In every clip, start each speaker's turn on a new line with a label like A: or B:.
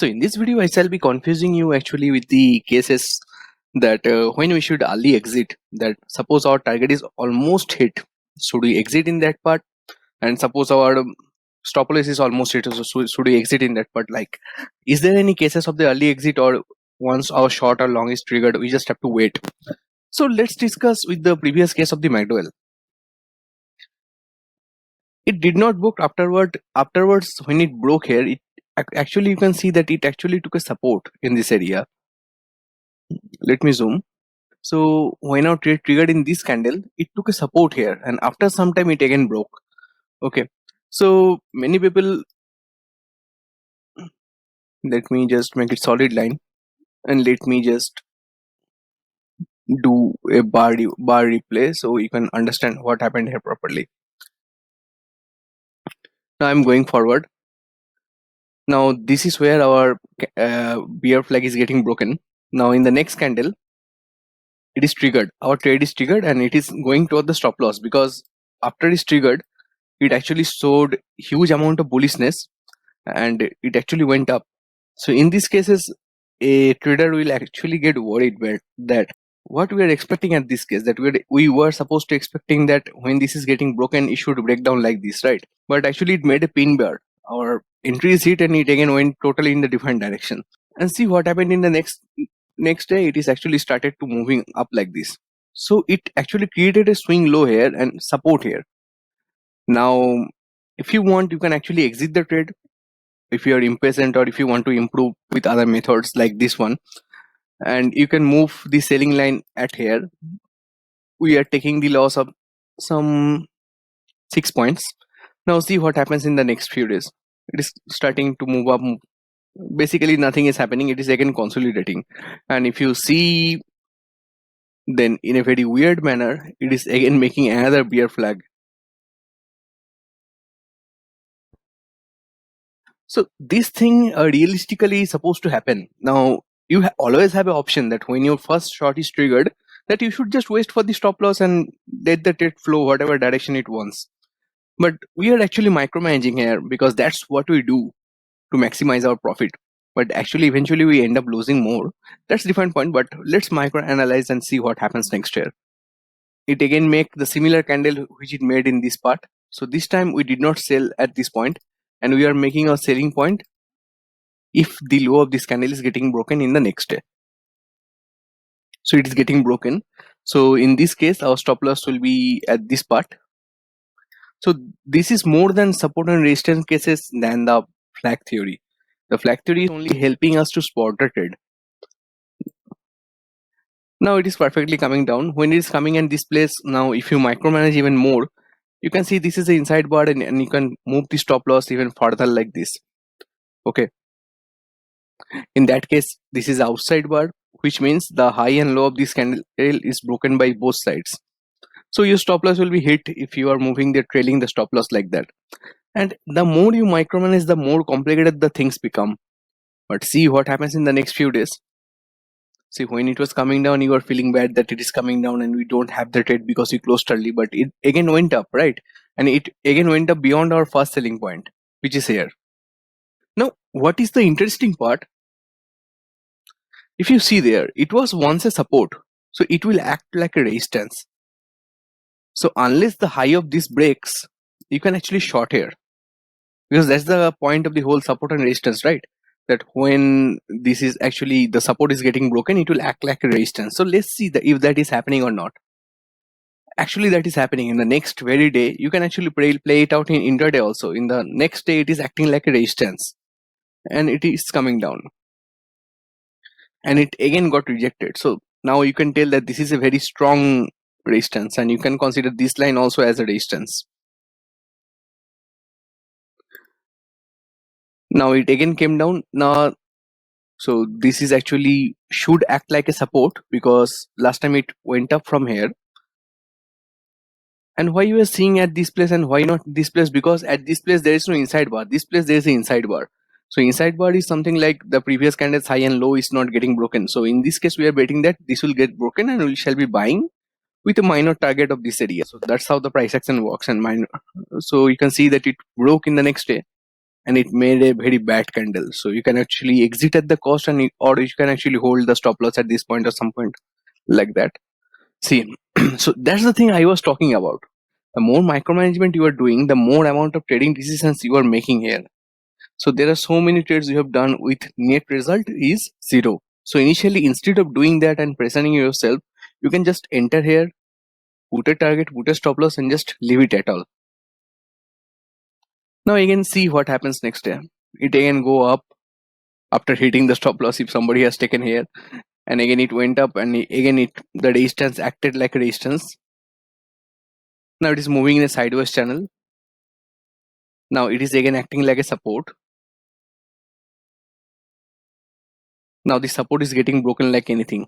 A: So in this video, I shall be confusing you actually with the cases that when we should early exit. That suppose our target is almost hit, should we exit in that part? And suppose our stop loss is almost hit, so should we exit in that part? Like, is there any cases of the early exit, or once our short or long is triggered, we just have to wait? So let's discuss with the previous case of the McDowell. It did not book afterwards when it broke here. It actually, you can see that it actually took a support in this area. Let me zoom. So when our trade triggered in this candle, it took a support here, and after some time it again broke. Okay, so many people, let me just make it solid line, and let me just do a bar replay so you can understand what happened here properly. Now I'm going forward. Now this is where our bear flag is getting broken. Now in the next candle, it is triggered. Our trade is triggered, and it is going toward the stop loss, because after it is triggered, it actually showed huge amount of bullishness, and it actually went up. So in these cases, a trader will actually get worried that what we are expecting at this case, that we were supposed to expecting that when this is getting broken, it should break down like this, right? But actually it made a pin bar. Our entry is hit, and it again went totally in the different direction. And see what happened in the next day. It is actually started to moving up like this. So it actually created a swing low here and support here. Now, if you want, you can actually exit the trade if you are impatient, or if you want to improve with other methods like this one, and you can move the selling line at here. We are taking the loss of some 6 points. Now see what happens in the next few days. It is starting to move up. Basically nothing is happening. It is again consolidating, and if you see, then in a very weird manner, it is again making another bear flag. So this thing realistically is supposed to happen. Now you always have an option that when your first shot is triggered, that you should just wait for the stop loss and let the trade flow whatever direction it wants. But we are actually micromanaging here, because that's what we do to maximize our profit. But actually eventually we end up losing more. That's a different point, but let's micro analyze and see what happens next here. It again make the similar candle which it made in this part. So this time we did not sell at this point, and we are making a selling point if the low of this candle is getting broken in the next day. So it is getting broken. So in this case, our stop loss will be at this part. So this is more than support and resistance cases than the flag theory. The flag theory is only helping us to spot the trade. Now it is perfectly coming down. When it is coming in this place, now if you micromanage even more, you can see this is the inside bar, and you can move the stop loss even further like this. Okay. In that case, this is outside bar, which means the high and low of this candle is broken by both sides. So your stop loss will be hit if you are moving the trailing the stop loss like that. And the more you micromanage, the more complicated the things become. But see what happens in the next few days. See, when it was coming down, you were feeling bad that it is coming down and we don't have the trade because we closed early, but it again went up, right? And it again went up beyond our first selling point, which is here. Now, what is the interesting part? If you see there, it was once a support, so it will act like a resistance. So unless the high of this breaks, you can actually short here, because that's the point of the whole support and resistance, right? That when this is actually the support is getting broken, it will act like a resistance. So let's see if that is happening or not. Actually, that is happening in the next very day. You can actually play it out in intraday also. In the next day, it is acting like a resistance, and it is coming down, and it again got rejected. So now you can tell that this is a very strong resistance, and you can consider this line also as a resistance. Now it again came down. Now, so this is actually should act like a support, because last time it went up from here. And why you are seeing at this place and why not this place? Because at this place there is no inside bar. This place there is an inside bar. So inside bar is something like the previous candle's high and low is not getting broken. So in this case we are betting that this will get broken, and we shall be buying with a minor target of this area. So that's how the price action works. And minor. So you can see that it broke in the next day. and it made a very bad candle. So you can actually exit at the cost, or you can actually hold the stop loss at this point or some point like that. See, so that's the thing I was talking about. The more micromanagement you are doing, the more amount of trading decisions you are making here. So there are so many trades you have done with net result is zero. So initially, instead of doing that and pressuring yourself, you can just enter here, put a target, put a stop loss, and just leave it at all. Now again, see what happens next day. It again go up after hitting the stop loss if somebody has taken here, and again it went up, and again the resistance acted like a resistance. Now it is moving in a sideways channel. Now it is again acting like a support. Now the support is getting broken like anything.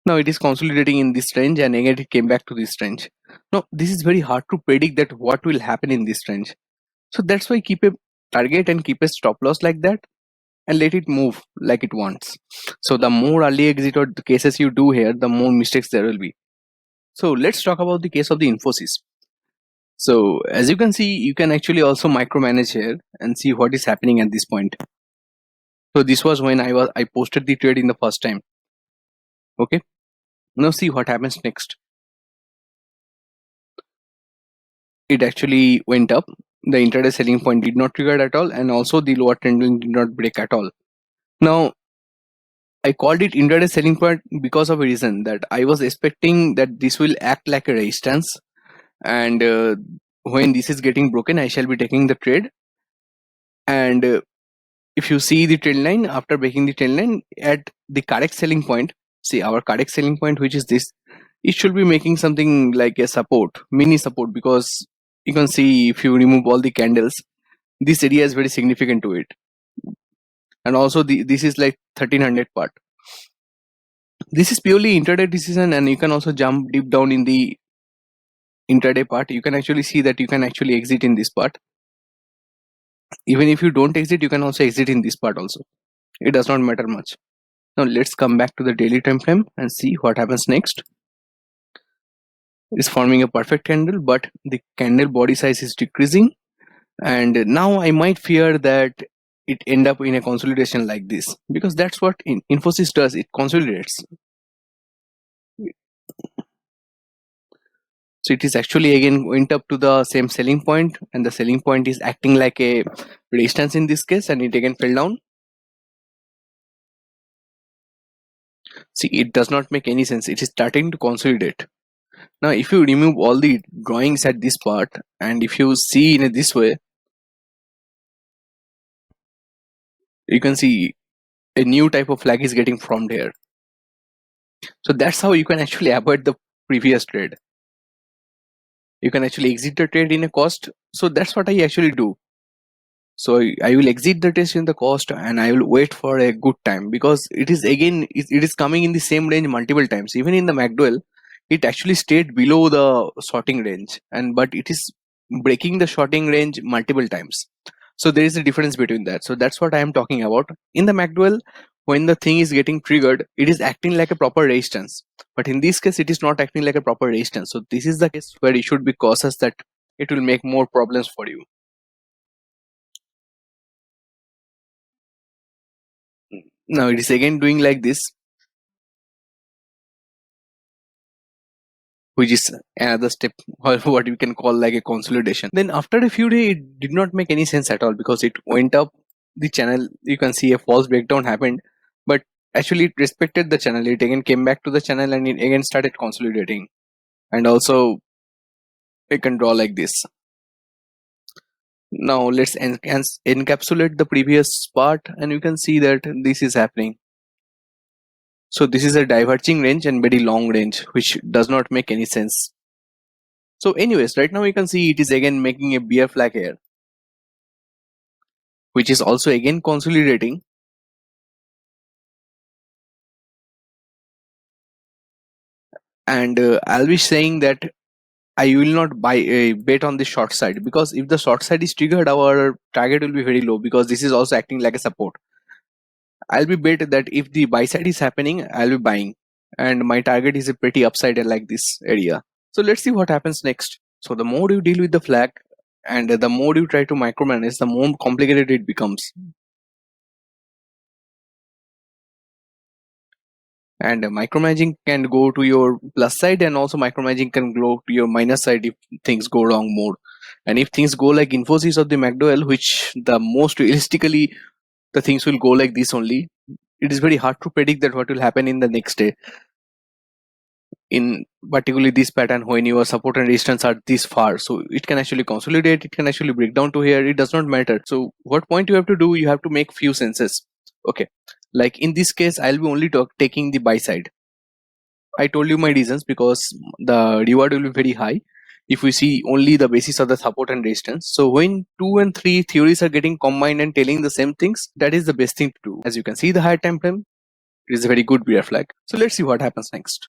A: Now it is consolidating in this range, and again it came back to this range. Now this is very hard to predict that what will happen in this range. So that's why keep a target and keep a stop loss like that, and let it move like it wants. So the more early exit or the cases you do here, the more mistakes there will be. So let's talk about the case of the Infosys. So as you can see, you can actually also micromanage here and see what is happening at this point. So this was when I posted the trade in the first time. Okay, now see what happens next. It actually went up. The intraday selling point did not trigger at all, and also the lower trend line did not break at all. Now I called it intraday selling point because of a reason that I was expecting that this will act like a resistance, and when this is getting broken, I shall be taking the trade. And if you see the trend line, after breaking the trend line at the correct selling point, see our correct selling point, which is this, it should be making something like a support, mini support, because you can see if you remove all the candles, this area is very significant to it. And also this is like 1300 part. This is purely intraday decision, and you can also jump deep down in the intraday part. You can actually see that you can actually exit in this part. Even if you don't exit, you can also exit in this part also. It does not matter much. Now let's come back to the daily time frame and see what happens next. It's forming a perfect candle, but the candle body size is decreasing, and now I might fear that it end up in a consolidation like this, because that's what Infosys does. It consolidates. So it is actually again went up to the same selling point, and the selling point is acting like a resistance in this case, and it again fell down. See, it does not make any sense. It is starting to consolidate. Now if you remove all the drawings at this part, and if you see in this way, you can see a new type of flag is getting formed here. So that's how you can actually avoid the previous trade. You can actually exit the trade in a cost. So that's what I actually do. So I will exit the test in the cost, and I will wait for a good time, because it is again it is coming in the same range multiple times. Even in the McDowell, it actually stayed below the sorting range, and but it is breaking the sorting range multiple times. So there is a difference between that. So that's what I am talking about. In the McDowell, when the thing is getting triggered, it is acting like a proper resistance. But in this case, it is not acting like a proper resistance. So this is the case where you should be cautious that it will make more problems for you. Now it is again doing like this, which is another step, or what you can call like a consolidation. Then after a few days, it did not make any sense at all, because it went up the channel. You can see a false breakdown happened, but actually it respected the channel. It again came back to the channel, and it again started consolidating. And also it can draw like this. Now let's encapsulate the previous part, and you can see that this is happening. So this is a diverging range and very long range, which does not make any sense. So anyways, right now you can see it is again making a bear flag here, which is also again consolidating. And I'll be saying that I will not buy a bet on the short side, because if the short side is triggered, our target will be very low, because this is also acting like a support. I'll be bet that if the buy side is happening, I'll be buying. and my target is a pretty upside like this area. So let's see what happens next. So the more you deal with the flag and the more you try to micromanage, the more complicated it becomes. And micromanaging can go to your plus side, and also micromanaging can go to your minus side if things go wrong more. And if things go like Infosys or the McDowell, which the most realistically the things will go like this only, it is very hard to predict that what will happen in the next day. In particularly this pattern, when your support and resistance are this far, so it can actually consolidate, it can actually break down to here, it does not matter. So what point you have to do, you have to make few senses. Okay, like in this case I'll be only taking the buy side. I told you my reasons, because the reward will be very high if we see only the basis of the support and resistance. So when 2 and 3 theories are getting combined and telling the same things, that is the best thing to do. As you can see the higher time frame, it is a very good bear flag. So let's see what happens next.